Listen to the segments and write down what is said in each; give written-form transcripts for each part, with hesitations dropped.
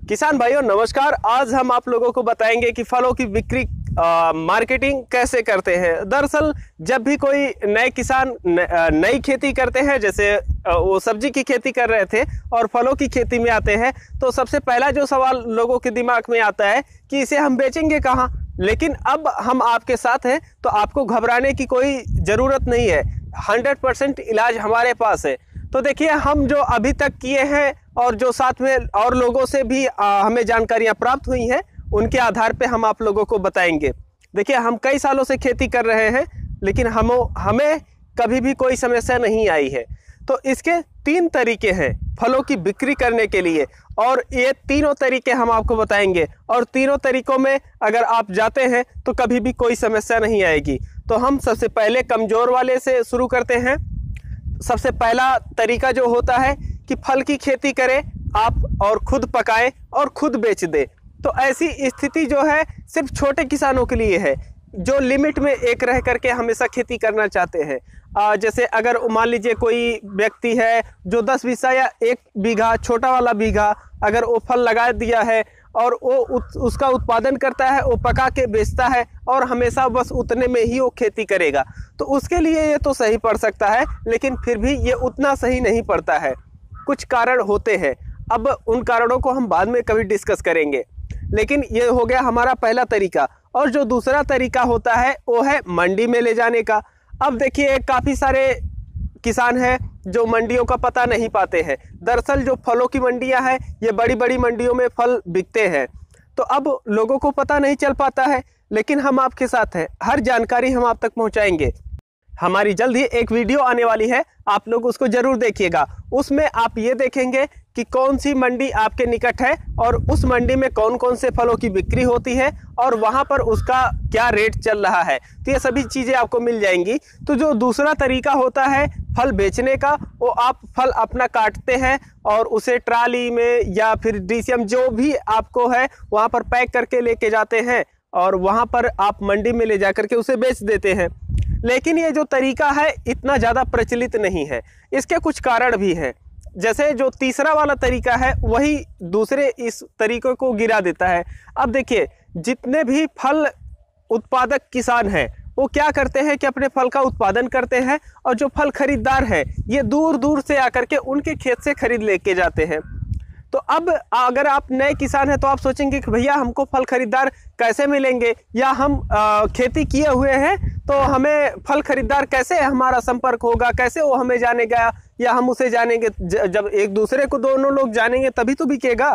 किसान भाइयों नमस्कार। आज हम आप लोगों को बताएंगे कि फलों की बिक्री मार्केटिंग कैसे करते हैं। दरअसल जब भी कोई नए किसान नई खेती करते हैं, जैसे वो सब्जी की खेती कर रहे थे और फलों की खेती में आते हैं, तो सबसे पहला जो सवाल लोगों के दिमाग में आता है कि इसे हम बेचेंगे कहाँ। लेकिन अब हम आपके साथ हैं तो आपको घबराने की कोई ज़रूरत नहीं है। 100% इलाज हमारे पास है। तो देखिए, हम जो अभी तक किए हैं और जो साथ में और लोगों से भी हमें जानकारियां प्राप्त हुई हैं, उनके आधार पे हम आप लोगों को बताएंगे। देखिए, हम कई सालों से खेती कर रहे हैं, लेकिन हमें कभी भी कोई समस्या नहीं आई है। तो इसके 3 तरीके हैं फलों की बिक्री करने के लिए, और ये तीनों तरीके हम आपको बताएंगे। और तीनों तरीकों में अगर आप जाते हैं तो कभी भी कोई समस्या नहीं आएगी। तो हम सबसे पहले कमज़ोर वाले से शुरू करते हैं। सबसे पहला तरीका जो होता है कि फल की खेती करें आप और खुद पकाएं और खुद बेच दें। तो ऐसी स्थिति जो है सिर्फ छोटे किसानों के लिए है, जो लिमिट में एक रह करके हमेशा खेती करना चाहते हैं। जैसे अगर मान लीजिए कोई व्यक्ति है जो 10 बीघा या 1 बीघा, छोटा वाला बीघा, अगर वो फल लगा दिया है और वो उसका उत्पादन करता है, वो पका के बेचता है और हमेशा बस उतने में ही वो खेती करेगा, तो उसके लिए ये तो सही पड़ सकता है, लेकिन फिर भी ये उतना सही नहीं पड़ता है। कुछ कारण होते हैं, अब उन कारणों को हम बाद में कभी डिस्कस करेंगे। लेकिन ये हो गया हमारा पहला तरीका। और जो दूसरा तरीका होता है वो है मंडी में ले जाने का। अब देखिए, काफ़ी सारे किसान हैं जो मंडियों का पता नहीं पाते हैं। दरअसल जो फलों की मंडियां हैं, ये बड़ी बड़ी मंडियों में फल बिकते हैं, तो अब लोगों को पता नहीं चल पाता है। लेकिन हम आपके साथ हैं, हर जानकारी हम आप तक पहुंचाएंगे। हमारी जल्द ही एक वीडियो आने वाली है, आप लोग उसको जरूर देखिएगा। उसमें आप ये देखेंगे कि कौन सी मंडी आपके निकट है और उस मंडी में कौन कौन से फलों की बिक्री होती है और वहाँ पर उसका क्या रेट चल रहा है। तो ये सभी चीज़ें आपको मिल जाएंगी। तो जो दूसरा तरीका होता है फल बेचने का, वो आप फल अपना काटते हैं और उसे ट्राली में या फिर DCM जो भी आपको है वहाँ पर पैक करके लेके जाते हैं और वहाँ पर आप मंडी में ले जा करके उसे बेच देते हैं। लेकिन ये जो तरीका है इतना ज़्यादा प्रचलित नहीं है। इसके कुछ कारण भी हैं। जैसे जो तीसरा वाला तरीका है वही दूसरे इस तरीके को गिरा देता है। अब देखिए, जितने भी फल उत्पादक किसान हैं वो क्या करते हैं कि अपने फल का उत्पादन करते हैं और जो फल खरीदार हैं ये दूर दूर से आकर के उनके खेत से खरीद लेके जाते हैं। तो अब अगर आप नए किसान हैं तो आप सोचेंगे कि भैया हमको फल खरीदार कैसे मिलेंगे, या हम खेती किए हुए हैं तो हमें फल खरीदार कैसे हमारा संपर्क होगा, कैसे वो हमें जानेगा या हम उसे जानेंगे। जब एक दूसरे को दोनों लोग जानेंगे तभी तो बिकेगा।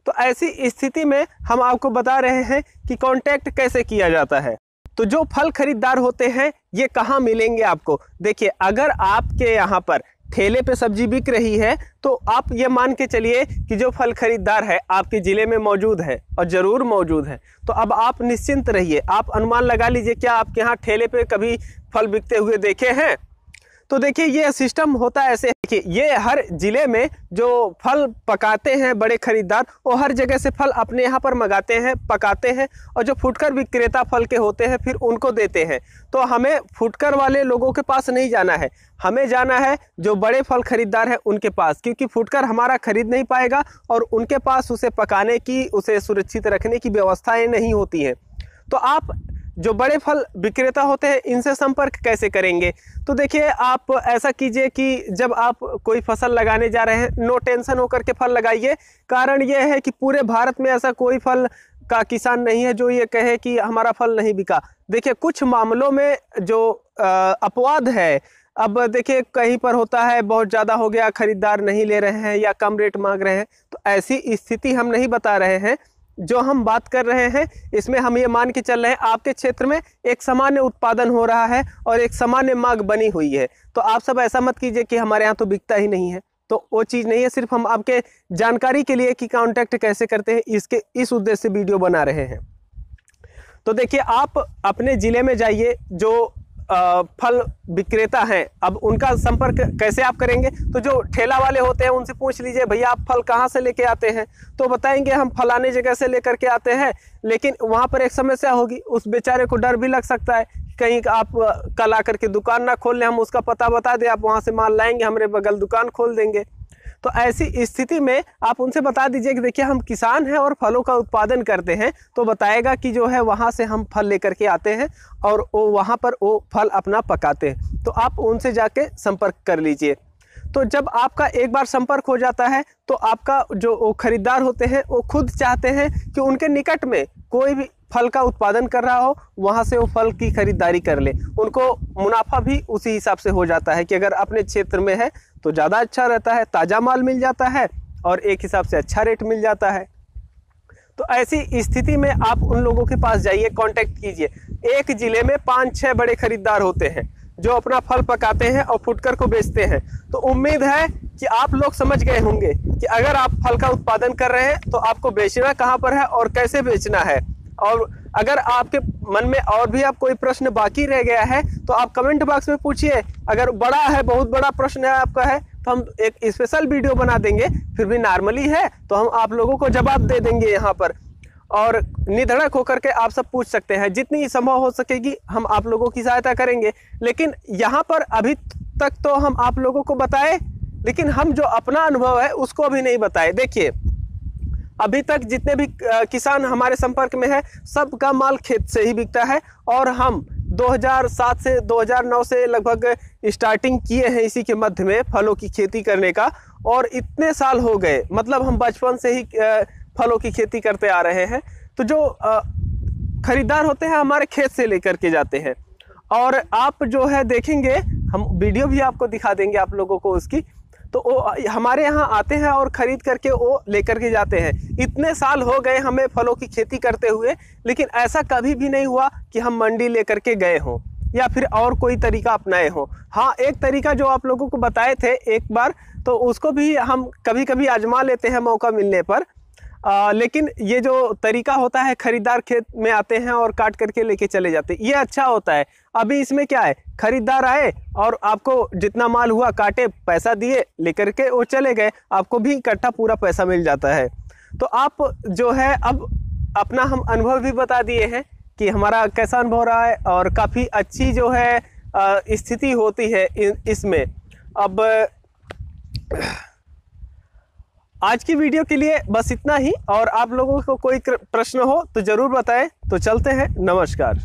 तो ऐसी स्थिति में हम आपको बता रहे हैं कि कांटेक्ट कैसे किया जाता है। तो जो फल खरीदार होते हैं ये कहाँ मिलेंगे आपको। देखिए, अगर आपके यहाँ पर ठेले पे सब्जी बिक रही है तो आप ये मान के चलिए कि जो फल खरीदार है आपके ज़िले में मौजूद है, और ज़रूर मौजूद है। तो अब आप निश्चिंत रहिए, आप अनुमान लगा लीजिए क्या आपके यहाँ ठेले पे कभी फल बिकते हुए देखे हैं। तो देखिए, ये सिस्टम होता है ऐसे। देखिए, ये हर ज़िले में जो फल पकाते हैं बड़े खरीदार, वो हर जगह से फल अपने यहाँ पर मंगाते हैं, पकाते हैं, और जो फुटकर विक्रेता फल के होते हैं फिर उनको देते हैं। तो हमें फुटकर वाले लोगों के पास नहीं जाना है, हमें जाना है जो बड़े फल खरीदार हैं उनके पास, क्योंकि फुटकर हमारा खरीद नहीं पाएगा और उनके पास उसे पकाने की, उसे सुरक्षित रखने की व्यवस्थाएँ नहीं होती हैं। तो आप जो बड़े फल विक्रेता होते हैं इनसे संपर्क कैसे करेंगे। तो देखिए, आप ऐसा कीजिए कि जब आप कोई फसल लगाने जा रहे हैं, नो टेंशन होकर के फल लगाइए। कारण ये है कि पूरे भारत में ऐसा कोई फल का किसान नहीं है जो ये कहे कि हमारा फल नहीं बिका। देखिए, कुछ मामलों में जो अपवाद है, अब देखिए कहीं पर होता है बहुत ज़्यादा हो गया, खरीदार नहीं ले रहे हैं या कम रेट मांग रहे हैं, तो ऐसी स्थिति हम नहीं बता रहे हैं। जो हम बात कर रहे हैं इसमें हम ये मान के चल रहे हैं आपके क्षेत्र में एक सामान्य उत्पादन हो रहा है और एक सामान्य मांग बनी हुई है। तो आप सब ऐसा मत कीजिए कि हमारे यहाँ तो बिकता ही नहीं है, तो वो चीज़ नहीं है। सिर्फ हम आपके जानकारी के लिए कि कांटेक्ट कैसे करते हैं इस उद्देश्य से वीडियो बना रहे हैं। तो देखिए, आप अपने ज़िले में जाइए, जो फल विक्रेता हैं, अब उनका संपर्क कैसे आप करेंगे? तो जो ठेला वाले होते हैं उनसे पूछ लीजिए, भैया आप फल कहाँ से लेके आते हैं? तो बताएंगे हम फलाने जगह से लेकर के आते हैं। लेकिन वहाँ पर एक समस्या होगी, उस बेचारे को डर भी लग सकता है, कहीं आप कल आकर के दुकान ना खोल लें, हम उसका पता बता दें, आप वहाँ से माल लाएंगे, हमारे बगल दुकान खोल देंगे। तो ऐसी स्थिति में आप उनसे बता दीजिए कि देखिए हम किसान हैं और फलों का उत्पादन करते हैं, तो बताएगा कि जो है वहाँ से हम फल लेकर के आते हैं और वो वहाँ पर वो फल अपना पकाते हैं। तो आप उनसे जाके संपर्क कर लीजिए। तो जब आपका एक बार संपर्क हो जाता है तो आपका जो वो खरीदार होते हैं वो खुद चाहते हैं कि उनके निकट में कोई भी फल का उत्पादन कर रहा हो, वहाँ से वो फल की खरीदारी कर ले। उनको मुनाफा भी उसी हिसाब से हो जाता है कि अगर अपने क्षेत्र में है तो ज़्यादा अच्छा रहता है, ताज़ा माल मिल जाता है और एक हिसाब से अच्छा रेट मिल जाता है। तो ऐसी स्थिति में आप उन लोगों के पास जाइए, कांटेक्ट कीजिए। एक ज़िले में 5-6 बड़े खरीदार होते हैं जो अपना फल पकाते हैं और फुटकर को बेचते हैं। तो उम्मीद है कि आप लोग समझ गए होंगे कि अगर आप फल का उत्पादन कर रहे हैं तो आपको बेचना कहाँ पर है और कैसे बेचना है। और अगर आपके मन में और भी आप कोई प्रश्न बाकी रह गया है तो आप कमेंट बॉक्स में पूछिए। अगर बड़ा है, बहुत बड़ा प्रश्न है आपका है, तो हम एक स्पेशल वीडियो बना देंगे। फिर भी नॉर्मली है तो हम आप लोगों को जवाब दे देंगे यहाँ पर, और निधड़क होकर के आप सब पूछ सकते हैं। जितनी संभव हो सकेगी हम आप लोगों की सहायता करेंगे। लेकिन यहाँ पर अभी तक तो हम आप लोगों को बताए, लेकिन हम जो अपना अनुभव है उसको अभी नहीं बताए। देखिए अभी तक जितने भी किसान हमारे संपर्क में है सबका माल खेत से ही बिकता है, और हम 2007 से 2009 से लगभग स्टार्टिंग किए हैं इसी के मध्य में फलों की खेती करने का, और इतने साल हो गए, मतलब हम बचपन से ही फलों की खेती करते आ रहे हैं। तो जो खरीदार होते हैं हमारे खेत से लेकर के जाते हैं, और आप जो है देखेंगे, हम वीडियो भी आपको दिखा देंगे आप लोगों को उसकी। तो वो हमारे यहाँ आते हैं और ख़रीद करके वो लेकर के जाते हैं। इतने साल हो गए हमें फलों की खेती करते हुए, लेकिन ऐसा कभी भी नहीं हुआ कि हम मंडी लेकर के गए हों या फिर और कोई तरीका अपनाए हों। हाँ, एक तरीका जो आप लोगों को बताए थे एक बार, तो उसको भी हम कभी कभी आजमा लेते हैं मौका मिलने पर। लेकिन ये जो तरीका होता है, खरीदार खेत में आते हैं और काट करके लेके चले जाते हैं, ये अच्छा होता है। अभी इसमें क्या है, खरीदार आए और आपको जितना माल हुआ काटे, पैसा दिए, लेकर के वो चले गए, आपको भी इकट्ठा पूरा पैसा मिल जाता है। तो आप जो है अब अपना हम अनुभव भी बता दिए हैं कि हमारा कैसा अनुभव रहा है, और काफ़ी अच्छी जो है स्थिति होती है इसमें। अब आज की वीडियो के लिए बस इतना ही, और आप लोगों को कोई प्रश्न हो तो ज़रूर बताएं। तो चलते हैं, नमस्कार।